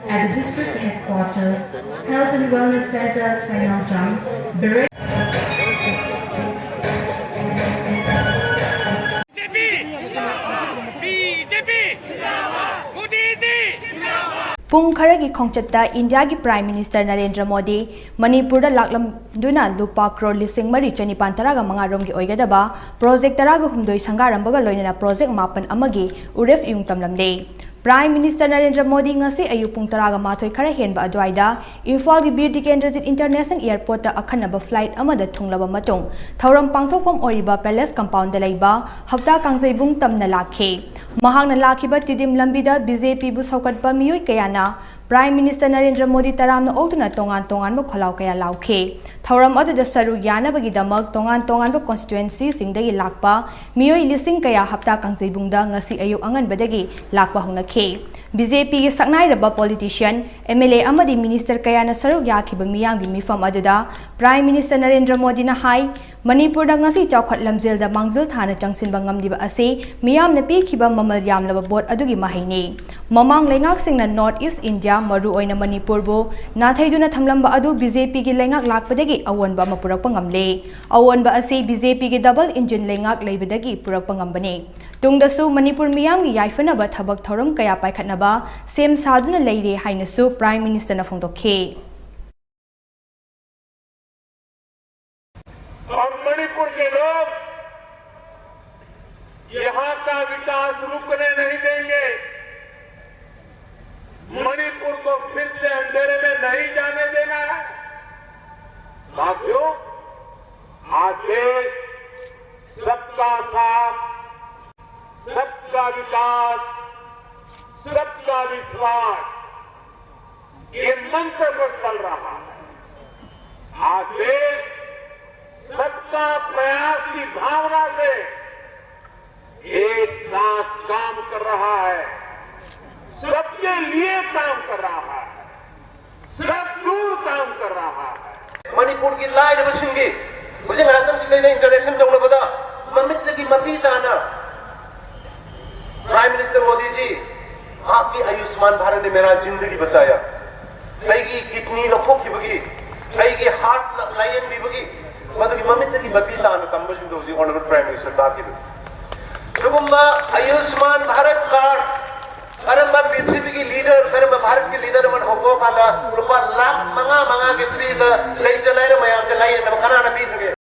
At the district headquarters, Health and Wellness Center, Sangaramle, Pung Kharagi Khongchat India ki Prime Minister Narendra Modi Manipur da Laklamle Lupa Crore lising mari chanipan taraga mga Romgi Oigadaba project taraga humdoi Sangaramle Loinana project mapan amagi Urep Uyung Tamlamle Prime Minister Narendra Modi ngasi ayupung taraga mathoi khara henba adwaida Imphal gi Bir Dikendrazit International Airport ta akhanaba flight amada thunglaba matung thauram pangthokpam oiriba palace compound da leiba hafta kangjaibung tamna lakhe mahangna lakhiba tidim lambida BJP bu saukatpa miyoi kayana Prime Minister Narendra Modi taramna oktuna tongan mo kholau kaya laukhe thauram aduda saru yanabagi damak tongan ba constituency singdagi lakpa miyoi lising kaya hafta kangjaibungda ngasi ayu angan badagi lakpa hunakhe BJP gi saknai raba politician MLA amadi minister kaya na saru yakhiba miyang gi mifam aduda Prime Minister Narendra Modi na hai Manipur da ngasi chawkhat lamjel da mangjil thana changsinba ngamdiba ase miyam na pikhiba mamal yamlaba bot adugi mahaini mamang lengak singna North East India maru oina Manipur bo nathaiduna thamlamba adu BJP gi lengak lakpadagi awonba mapurakpa ngamle awonba ase BJP gi double engine lengak leibadagi purakpa ngambane tungdasu Manipur miyam gi yaifanaba thabak thoram kaya paikhatnaba sem saduna leire hainasu Prime Minister na phongdokhe और मणिपुर के लोग यहाँ का विकास रुकने नहीं देंगे मणिपुर को फिर से अंधेरे में नहीं जाने देना है साथियों आज देश सबका साथ सबका विकास सबका विश्वास ये मंत्र पर चल रहा है आज देश सबका प्रयास की भावना से एक साथ काम कर रहा है सबके लिए काम कर रहा है सब दूर काम कर रहा है मणिपुर की लाइन बसिंगी मुझे मैडम से इंटरेक्शन जोड़ने बता ममित की मपी ताना प्राइम मिनिस्टर मोदी जी आपकी आयुष्मान भारत ने मेरा जिंदगी बचाया कई किडनी लखों की बगी कई हार्ट लाइन भी बगी मधुकी ममित की मपी ताना तंबसिंग दोजी ऑनरेबल प्राइम मिनिस्टर ताकि सुगुम्बा आयुष्मान भारत कार्ड करम बीजेपी की लीडर करम भारत की लीडर मन होको काला रुपा लाख मंगा के फ्री द ले चलाए मया से लाइन में कना ना पी